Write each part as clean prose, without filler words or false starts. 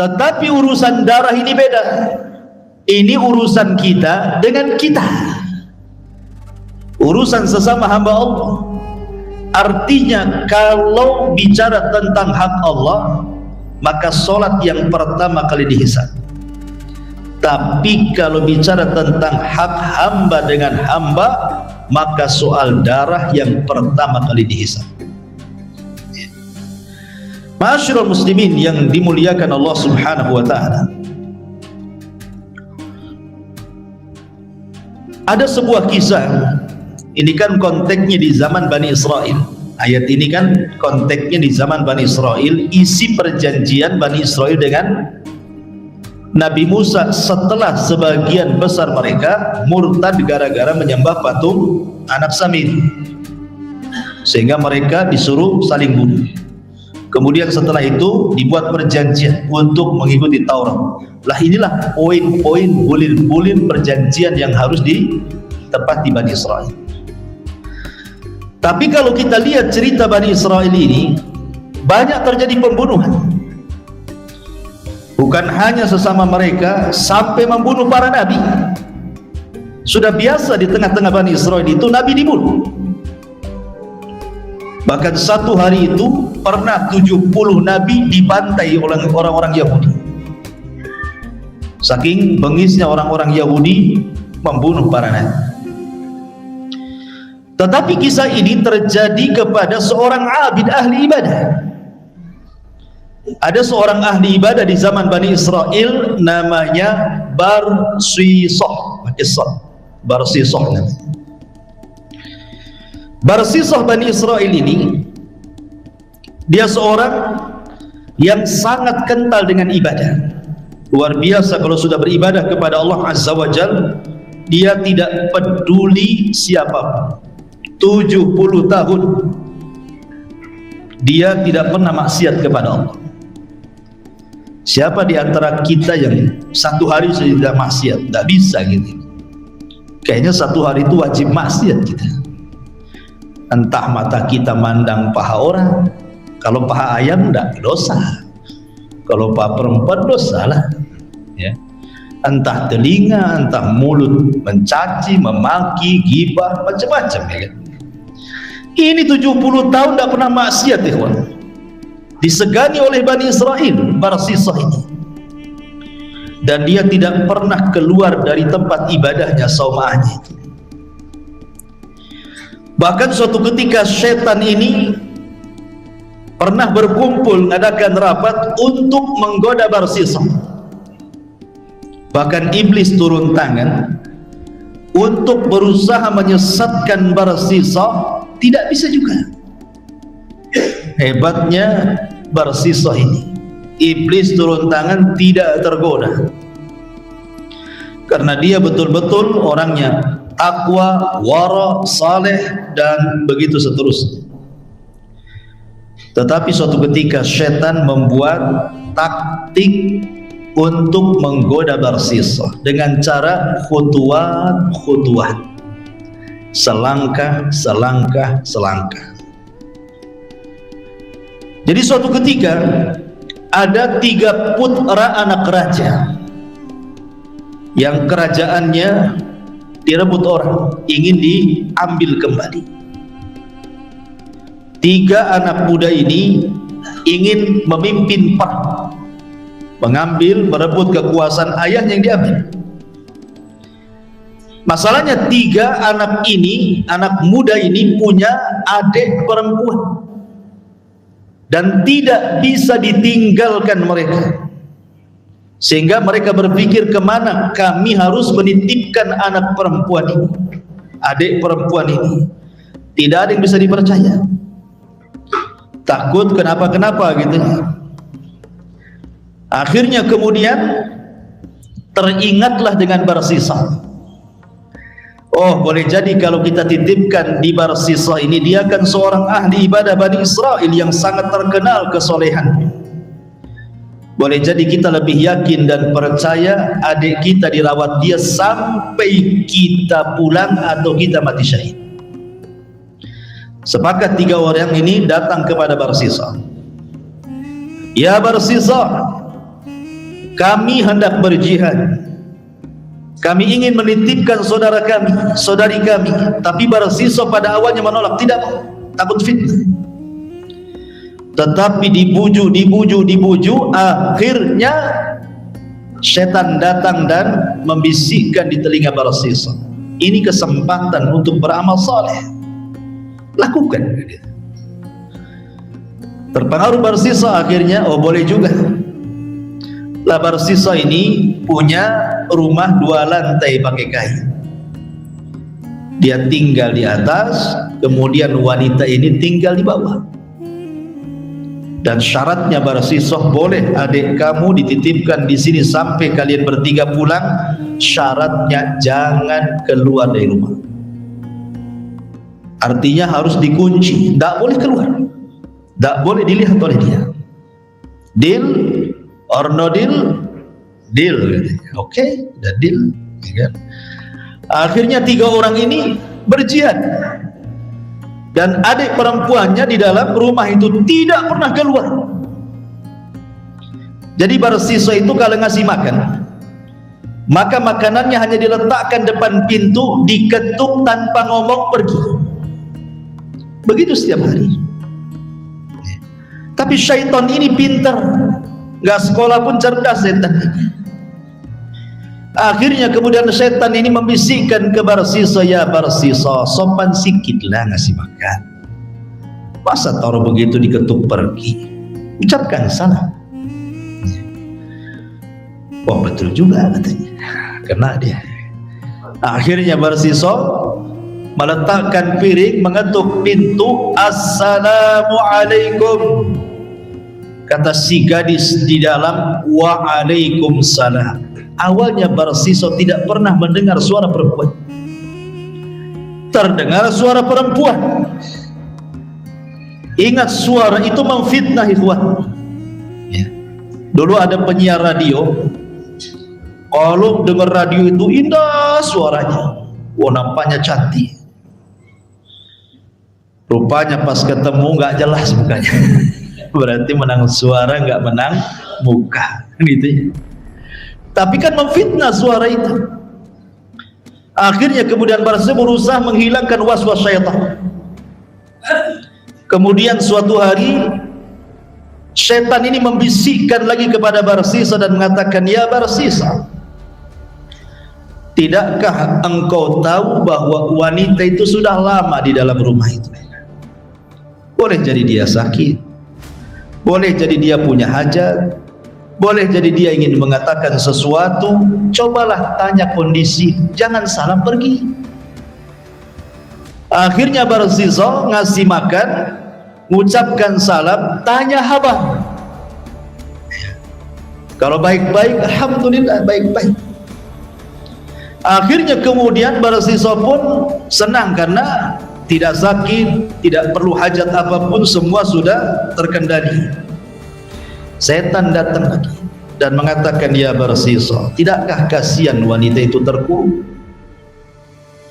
Tetapi urusan darah ini beda. Ini urusan kita dengan kita, urusan sesama hamba Allah. Artinya kalau bicara tentang hak Allah, maka solat yang pertama kali dihisab. Tapi kalau bicara tentang hak hamba dengan hamba, maka soal darah yang pertama kali dihisab. Ma'asyiral muslimin yang dimuliakan Allah Subhanahu wa taala. Ada sebuah kisah, ini kan konteksnya di zaman Bani Israel. Ayat ini kan konteksnya di zaman Bani Israel, isi perjanjian Bani Israel dengan Nabi Musa setelah sebagian besar mereka murtad gara-gara menyembah patung anak Samir, sehingga mereka disuruh saling bunuh. Kemudian setelah itu dibuat perjanjian untuk mengikuti Taurat. Lah inilah poin-poin bulir-bulir perjanjian yang harus ditepati di Bani Israel. Tapi kalau kita lihat cerita Bani Israel ini, banyak terjadi pembunuhan. Bukan hanya sesama mereka, sampai membunuh para nabi. Sudah biasa di tengah-tengah Bani Israel itu nabi dibunuh. Bahkan satu hari itu pernah 70 nabi dibantai oleh orang-orang Yahudi. Saking bengisnya orang-orang Yahudi membunuh para nabi. Tetapi kisah ini terjadi kepada seorang abid ahli ibadah. Ada seorang ahli ibadah di zaman Bani Israel namanya Barsisah. Barsisah namanya. Barsisah Bani Israel ini, dia seorang yang sangat kental dengan ibadah. Luar biasa kalau sudah beribadah kepada Allah Azza wa Jalla, dia tidak peduli siapapun. 70 tahun dia tidak pernah maksiat kepada Allah. Siapa di antara kita yang satu hari saja tidak maksiat? Tidak bisa gitu. Kayaknya satu hari itu wajib maksiat kita. Entah mata kita mandang paha orang, kalau paha ayam tidak dosa, kalau paha perempuan dosa lah ya. Entah telinga, entah mulut mencaci, memaki, gibah, macam-macam ya kan. Ini 70 tahun tidak pernah maksiat ikhwan. Disegani oleh Bani Israel Barsisah ini, dan dia tidak pernah keluar dari tempat ibadahnya saumahnya itu. Bahkan suatu ketika setan ini pernah berkumpul mengadakan rapat untuk menggoda Barsisah. Bahkan iblis turun tangan untuk berusaha menyesatkan Barsisah, tidak bisa juga. Hebatnya Barsisah ini, iblis turun tangan tidak tergoda, karena dia betul-betul orangnya takwa, wara, saleh, dan begitu seterusnya. Tetapi suatu ketika setan membuat taktik untuk menggoda Barsisah dengan cara khutuwat, selangkah, selangkah, selangkah. Jadi suatu ketika ada 3 putra anak raja yang kerajaannya direbut orang, ingin diambil kembali. 3 anak muda ini ingin memimpin perang, mengambil, merebut kekuasaan ayahnya yang diambil. Masalahnya 3 anak ini, anak muda ini punya adik perempuan dan tidak bisa ditinggalkan mereka, sehingga mereka berpikir kemana kami harus menitipkan anak perempuan ini, adik perempuan ini. Tidak ada yang bisa dipercaya, takut kenapa-kenapa gitu. Akhirnya kemudian teringatlah dengan Barsisa. Oh, boleh jadi kalau kita titipkan di Barsisa ini, dia kan seorang ahli ibadah Bani Israel yang sangat terkenal kesolehan. Boleh jadi kita lebih yakin dan percaya adik kita dirawat dia sampai kita pulang atau kita mati syahid. Sepakat 3 orang ini datang kepada Barsisa. Ya Barsisa, kami hendak berjihad. Kami ingin menitipkan saudara kami, saudari kami, tapi Barsisa pada awalnya menolak, tidak mau, takut fitnah. Tetapi dibuju, akhirnya setan datang dan membisikkan di telinga Barsisa, ini kesempatan untuk beramal saleh, lakukan. Terpengaruh Barsisa akhirnya, oh boleh juga. Lah Barsisa ini punya rumah 2 lantai pakai kayu. Dia tinggal di atas, kemudian wanita ini tinggal di bawah. Dan syaratnya Barsisa, boleh adik kamu dititipkan di sini sampai kalian bertiga pulang. Syaratnya jangan keluar dari rumah. Artinya harus dikunci, tidak boleh keluar, tidak boleh dilihat oleh dia. Deal or no deal? Deal. Oke, udah deal, ya kan? Akhirnya 3 orang ini berjihad, dan adik perempuannya di dalam rumah itu tidak pernah keluar. Jadi Barsisa itu kalau ngasih makan, maka makanannya hanya diletakkan depan pintu, diketuk tanpa ngomong, pergi. Begitu setiap hari. Tapi syaitan ini pintar, nggak sekolah pun cerdas setan. Akhirnya kemudian setan ini membisikkan ke Barsisa, ya Barsisa, sopan sikitlah ngasih makan. Masa taruh begitu diketuk pergi? Ucapkan salam. Oh betul juga katanya, kena dia. Akhirnya Barsisa meletakkan piring, mengetuk pintu, Assalamualaikum. Kata si gadis di dalam, Waalaikumsalam. Awalnya Barsisa tidak pernah mendengar suara perempuan. Terdengar suara perempuan. Ingat, suara itu memfitnah ikhwan. Ya. Dulu ada penyiar radio, kalau dengar radio itu indah suaranya, wah nampaknya cantik. Rupanya pas ketemu nggak jelas mukanya. Berarti menang suara nggak menang muka, gitu ya. Tapi kan memfitnah suara itu. Akhirnya kemudian Barsisa berusaha menghilangkan waswas syaitan. Kemudian suatu hari syaitan ini membisikkan lagi kepada Barsisa dan mengatakan, ya Barsisa, tidakkah engkau tahu bahwa wanita itu sudah lama di dalam rumah itu? Boleh jadi dia sakit, boleh jadi dia punya hajat, boleh jadi dia ingin mengatakan sesuatu. Cobalah tanya kondisi, jangan salam pergi. Akhirnya Barsisa ngasih makan, mengucapkan salam, tanya kabar. Kalau baik-baik, alhamdulillah baik-baik. Akhirnya kemudian Barsisa pun senang karena tidak sakit, tidak perlu hajat apapun, semua sudah terkendali. Setan datang lagi dan mengatakan, ya Barsisa, tidakkah kasihan wanita itu terkurung?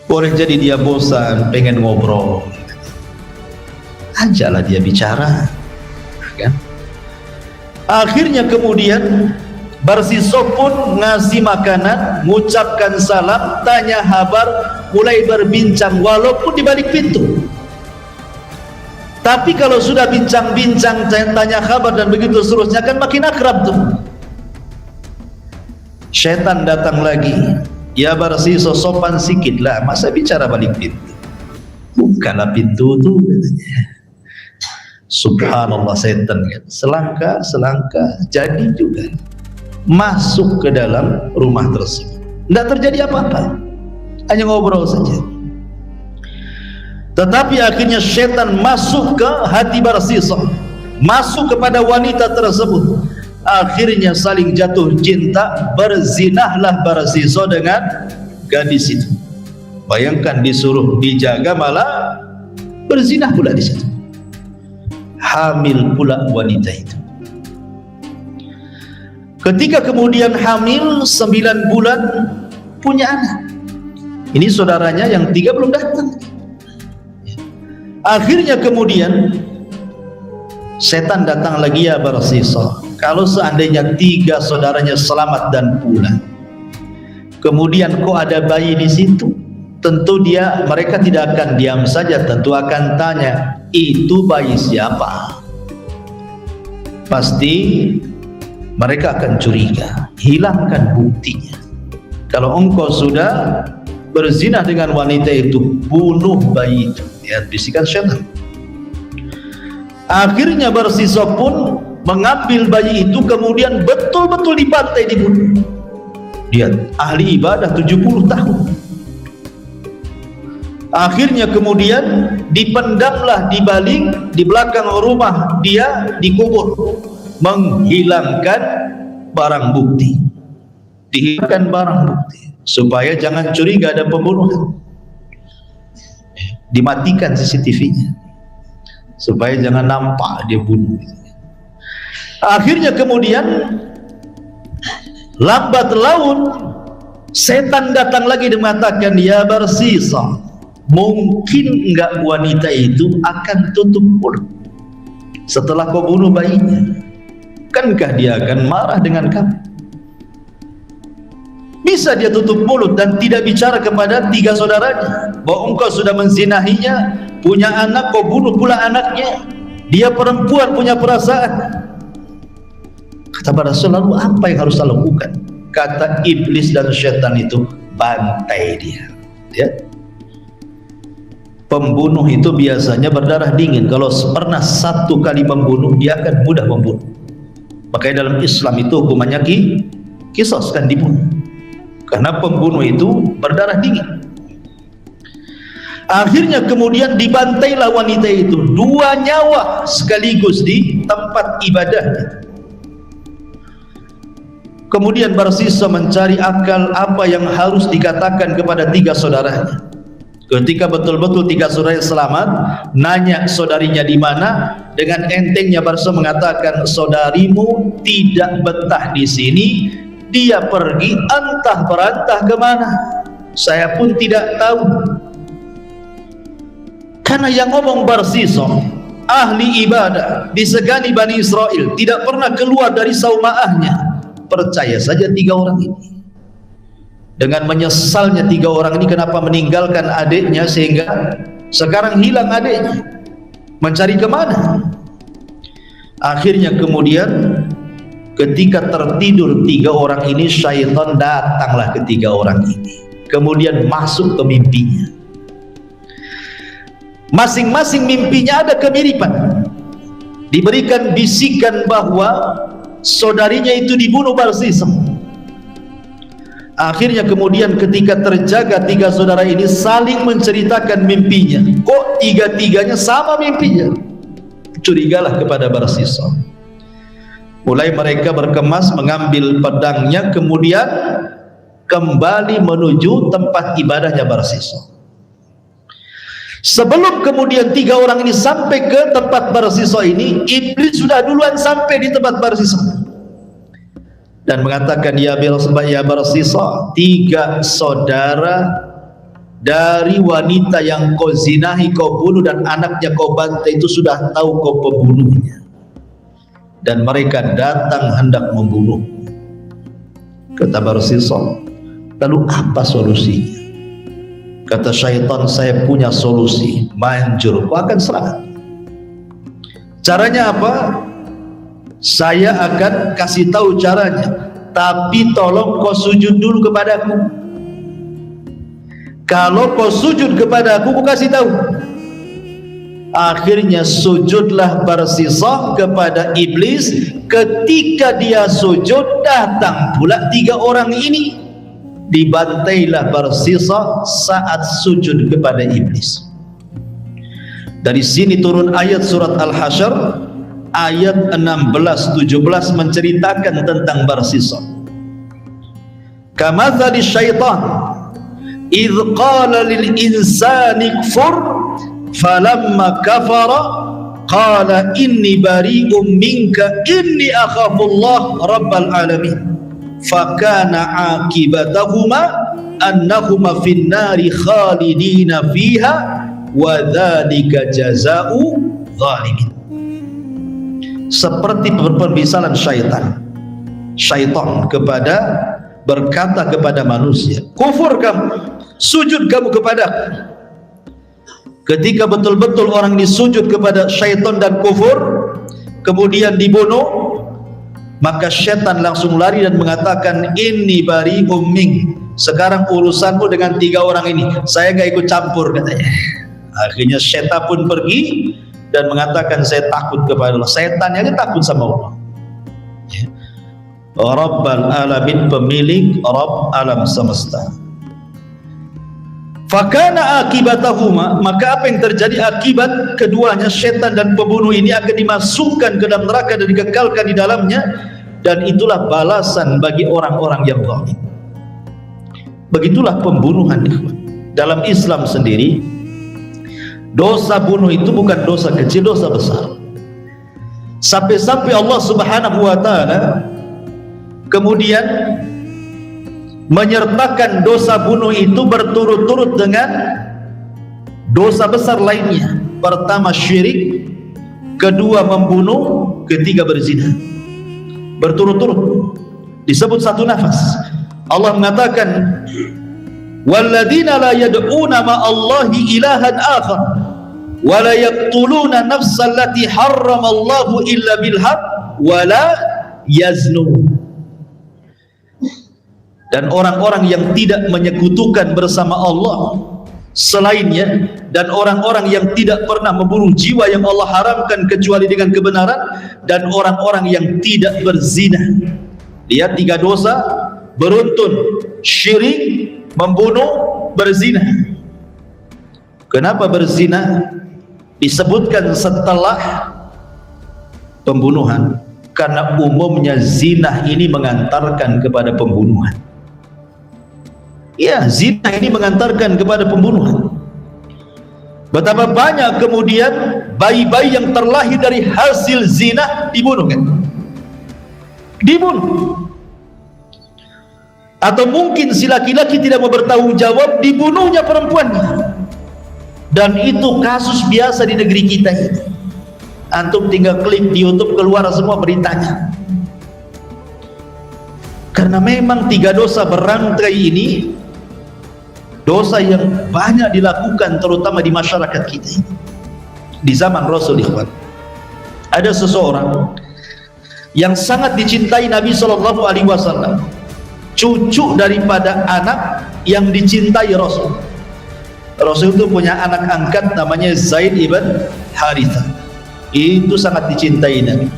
Boleh jadi dia bosan, pengen ngobrol, ajalah dia bicara, kan? Akhirnya kemudian Barsisa pun ngasih makanan, mengucapkan salam, tanya kabar, mulai berbincang walaupun di balik pintu. Tapi kalau sudah bincang-bincang, tanya kabar dan begitu seterusnya, kan makin akrab tuh. Setan datang lagi, ya Barsisa, sopan sikit lah, masa bicara balik pintu? Bukalah pintu tuh, katanya. Subhanallah, setan kan selangkah jadi juga masuk ke dalam rumah tersebut. Tidak terjadi apa-apa, hanya ngobrol saja. Tetapi akhirnya setan masuk ke hati Barsisa, masuk kepada wanita tersebut. akhirnya saling jatuh cinta, berzinahlah Barsisa dengan gadis itu. Bayangkan disuruh dijaga malah berzinah pula di situ. Hamil pula wanita itu. Ketika kemudian hamil 9 bulan punya anak. Ini saudaranya yang 3 belum datang. Akhirnya kemudian setan datang lagi, ya Barsisa, kalau seandainya 3 saudaranya selamat dan pulang, kemudian kok ada bayi di situ, tentu mereka tidak akan diam saja, tentu akan tanya, itu bayi siapa? Pasti mereka akan curiga. Hilangkan buktinya. Kalau engkau sudah berzinah dengan wanita itu, bunuh bayi itu. Ya, bisikan syaitan. Akhirnya Barsisa pun mengambil bayi itu, kemudian betul-betul dibantai, dibunuh. Dia ahli ibadah 70 tahun. Akhirnya kemudian dipendamlah di belakang rumah dia, dikubur, menghilangkan barang bukti. Dihilangkan barang bukti supaya jangan curiga ada pembunuhan. Dimatikan CCTV-nya supaya jangan nampak dia bunuh. Akhirnya kemudian lambat laun setan datang lagi dan mengatakan, ya Barsisa, mungkin enggak wanita itu akan tutup mulut setelah kau bunuh bayinya? Kankah dia akan marah dengan kamu? Bisa dia tutup mulut dan tidak bicara kepada 3 saudaranya bahwa engkau sudah menzinahinya, punya anak, kau bunuh pula anaknya, dia perempuan punya perasaan. Kata Rasulullah, lalu apa yang harus saya lakukan? Kata iblis dan syaitan itu, bantai dia. Ya. Pembunuh itu biasanya berdarah dingin. Kalau pernah 1 kali membunuh, dia akan mudah membunuh. Makanya dalam Islam itu hukumannya qisas, kan dibunuh. Karena pembunuh itu berdarah dingin. Akhirnya kemudian dibantailah wanita itu, 2 nyawa sekaligus di tempat ibadahnya. Kemudian Barsisa mencari akal apa yang harus dikatakan kepada 3 saudaranya. Ketika betul-betul 3 saudaranya selamat, nanya saudarinya di mana. Dengan entengnya Barsisa mengatakan, saudarimu tidak betah di sini, dia pergi antah berantah kemana, saya pun tidak tahu. Karena yang ngomong Barsisa, ahli ibadah, disegani Bani Israel, tidak pernah keluar dari saumaahnya. Percaya saja 3 orang ini. Dengan menyesalnya 3 orang ini kenapa meninggalkan adiknya, sehingga sekarang hilang adiknya, mencari kemana. Akhirnya kemudian ketika tertidur 3 orang ini, syaitan datanglah ke 3 orang ini, kemudian masuk ke mimpinya. Masing-masing mimpinya ada kemiripan. Diberikan bisikan bahwa saudarinya itu dibunuh Barsisa. Akhirnya kemudian ketika terjaga 3 saudara ini saling menceritakan mimpinya. Kok 3-tiganya sama mimpinya? Curigalah kepada Barsisa. Mulai mereka berkemas mengambil pedangnya, kemudian kembali menuju tempat ibadahnya Barsisa. Sebelum kemudian 3 orang ini sampai ke tempat Barsisa ini, iblis sudah duluan sampai di tempat Barsisa dan mengatakan, ya Barsisa, 3 saudara dari wanita yang kau zinahi, kau bunuh dan anaknya kau bantai itu sudah tahu kau pembunuhnya, dan mereka datang hendak membunuh. Kata Barsisa, lalu apa solusinya? Kata syaitan, saya punya solusi, manjur, kau akan selamat. Caranya apa? Saya akan kasih tahu caranya, tapi tolong kau sujud dulu kepadaku. Kalau kau sujud kepadaku, kau kasih tahu. Akhirnya sujudlah Barsisa kepada iblis. Ketika dia sujud, datang pula 3 orang ini. Dibantailah Barsisa saat sujud kepada iblis. Dari sini turun ayat surat Al-Hasyr, ayat 16-17 menceritakan tentang bersisab. Kamathali syaitan idh qala lil insani kfur falamma kafara qala inni bari'um minka inni akhafullah rabbal alamin fakana akibatahuma annahuma fin nari khalidina fiha wa dzalika jazaa'u zalimin. Seperti permisalan syaitan kepada berkata kepada manusia, kufur kamu, sujud kamu kepadaku. Ketika betul-betul orang disujud kepada syaitan dan kufur, kemudian dibunuh, maka syaitan langsung lari dan mengatakan, inni bari'um mink, sekarang urusanmu dengan 3 orang ini, saya gak ikut campur, katanya. Akhirnya syaitan pun pergi dan mengatakan, saya takut kepada Allah. Setan yang takut sama Allah. Rabbal alamin, pemilik Rabb alam semesta. Fakana akibatahuma, maka apa yang terjadi akibat keduanya, syaitan dan pembunuh ini akan dimasukkan ke dalam neraka dan dikekalkan di dalamnya, dan itulah balasan bagi orang-orang yang zalim. Begitulah pembunuhan. Dalam Islam sendiri, dosa bunuh itu bukan dosa kecil, dosa besar. Sampai-sampai Allah Subhanahu wa ta'ala kemudian menyertakan dosa bunuh itu berturut-turut dengan dosa besar lainnya. Pertama syirik, kedua membunuh, ketiga berzina. Berturut-turut disebut satu nafas. Allah mengatakan, walladzina la yad'una ma'allahi ilahan akhar wa la yaqtuluna nafsal lati harramallahu illa bil haqq wa la yaznun. Dan orang-orang yang tidak menyekutukan bersama Allah selainnya, dan orang-orang yang tidak pernah membunuh jiwa yang Allah haramkan kecuali dengan kebenaran, dan orang-orang yang tidak berzina. Lihat 3 dosa beruntun: syirik, membunuh, berzina. Kenapa berzina disebutkan setelah pembunuhan? Karena umumnya zina ini mengantarkan kepada pembunuhan. Ya, zina ini mengantarkan kepada pembunuhan. Betapa banyak kemudian bayi-bayi yang terlahir dari hasil zina dibunuh, kan? Dibunuh. Atau mungkin si laki-laki tidak mau bertanggung jawab, dibunuhnya perempuannya. Dan itu kasus biasa di negeri kita ini. Antum tinggal klik di YouTube, keluar semua beritanya. Karena memang 3 dosa berantai ini dosa yang banyak dilakukan terutama di masyarakat kita ini. Di zaman Rasul, ikhwan, ada seseorang yang sangat dicintai Nabi SAW, cucu daripada anak yang dicintai Rasul. Rasul itu punya anak angkat namanya Zaid ibn Harithah. Itu sangat dicintai Nabi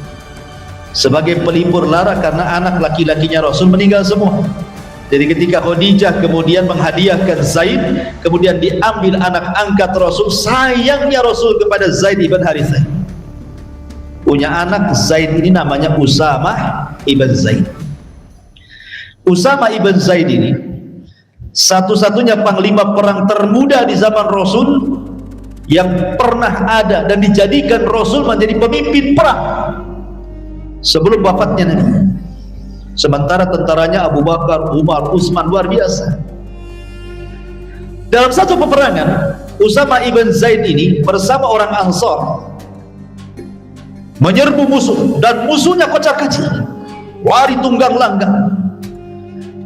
sebagai pelipur lara, karena anak laki-lakinya Rasul meninggal semua. Jadi ketika Khadijah kemudian menghadiahkan Zaid, kemudian diambil anak angkat Rasul. Sayangnya Rasul kepada Zaid ibn Harithah, punya anak Zaid ini namanya Usamah ibn Zaid. Usamah ibn Zaid ini satu-satunya panglima perang termuda di zaman Rasul yang pernah ada, dan dijadikan Rasul menjadi pemimpin perang sebelum wafatnya Nabi. Sementara tentaranya Abu Bakar, Umar, Utsman luar biasa. Dalam satu peperangan, Usamah ibn Zaid ini bersama orang Ansar menyerbu musuh, dan musuhnya kocar-kacir, lari tunggang langgang.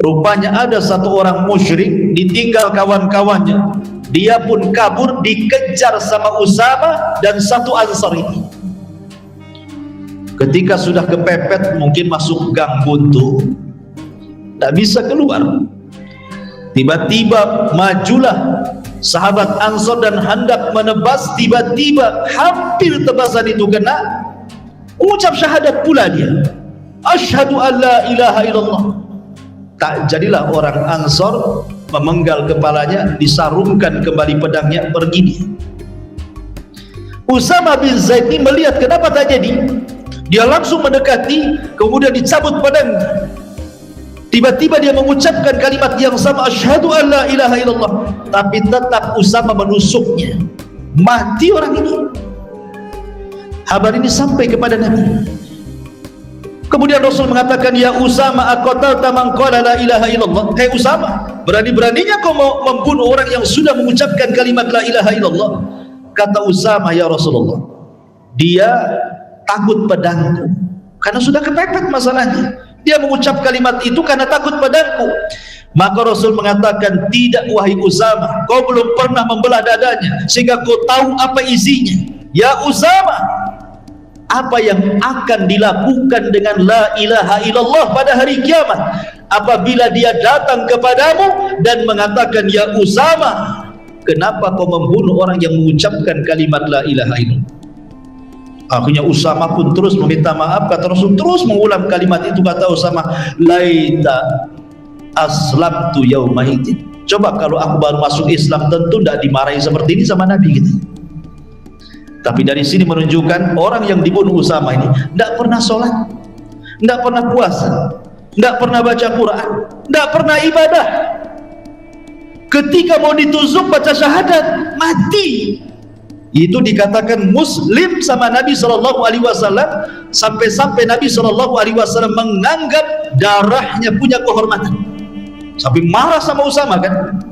Rupanya ada satu orang musyrik ditinggal kawan-kawannya, dia pun kabur, dikejar sama Usamah dan satu Ansar ini. Ketika sudah kepepet, mungkin masuk gang buntu, tak bisa keluar. Tiba-tiba majulah sahabat Ansar dan hendak menebas, tiba-tiba hampir tebasan itu kena, ucap syahadat pula dia, asyhadu an la ilaha illallah. Tak jadilah orang Ansar memenggal kepalanya, disarungkan kembali pedangnya, pergi dia. Usamah bin Zaid ini melihat kenapa tak jadi. Dia langsung mendekati, kemudian dicabut pedangnya. Tiba-tiba dia mengucapkan kalimat yang sama, asyhadu an la ilaha illallah, tapi tetap Usama menusuknya. Mati orang ini. Kabar ini sampai kepada Nabi. Kemudian Rasul mengatakan, ya Usama, aqatalta man qala la ilaha illallah. Hai Usama, berani-beraninya kau mau membunuh orang yang sudah mengucapkan kalimat la ilaha illallah. Kata Usama, ya Rasulullah, dia takut pedangku, karena sudah kepepet masalahnya. Dia mengucap kalimat itu karena takut padaku. Maka Rasul mengatakan, tidak wahai Usama, kau belum pernah membelah dadanya sehingga kau tahu apa isinya. Ya Usama, apa yang akan dilakukan dengan la ilaha illallah pada hari kiamat apabila dia datang kepadamu dan mengatakan, ya Usama, kenapa kau membunuh orang yang mengucapkan kalimat la ilaha illallah? Akhirnya Usama pun terus meminta maaf. Kata Rasul, terus mengulang kalimat itu. Kata Usama, laita aslamtu yaumaidzin. Coba kalau aku baru masuk Islam, tentu tidak dimarahi seperti ini sama Nabi gitu. Tapi dari sini menunjukkan orang yang dibunuh Usama ini tidak pernah sholat, tidak pernah puasa, tidak pernah baca Quran, tidak pernah ibadah. Ketika mau ditusuk baca syahadat, mati. Itu dikatakan muslim sama Nabi SAW, sampai-sampai Nabi SAW menganggap darahnya punya kehormatan, sampai marah sama Usama kan.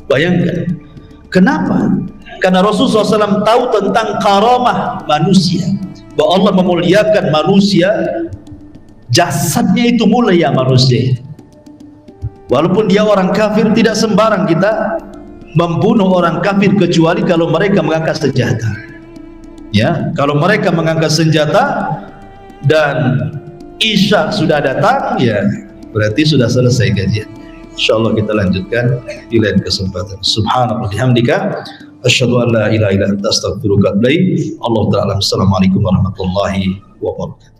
Bayangkan, kenapa? Karena Rasulullah SAW tahu tentang karamah manusia, bahwa Allah memuliakan manusia, jasadnya itu mulia manusia. Walaupun dia orang kafir, tidak sembarang kita membunuh orang kafir kecuali kalau mereka mengangkat senjata. Ya, kalau mereka mengangkat senjata dan isya sudah datang, ya berarti sudah selesai kajian. Insyaallah kita lanjutkan di lain kesempatan. Subhanallah bihamdika, asyhadu an la ilaha illa anta, astaghfiruka wa atubu ilaik. Allahu ta'ala. Assalamualaikum warahmatullahi wabarakatuh.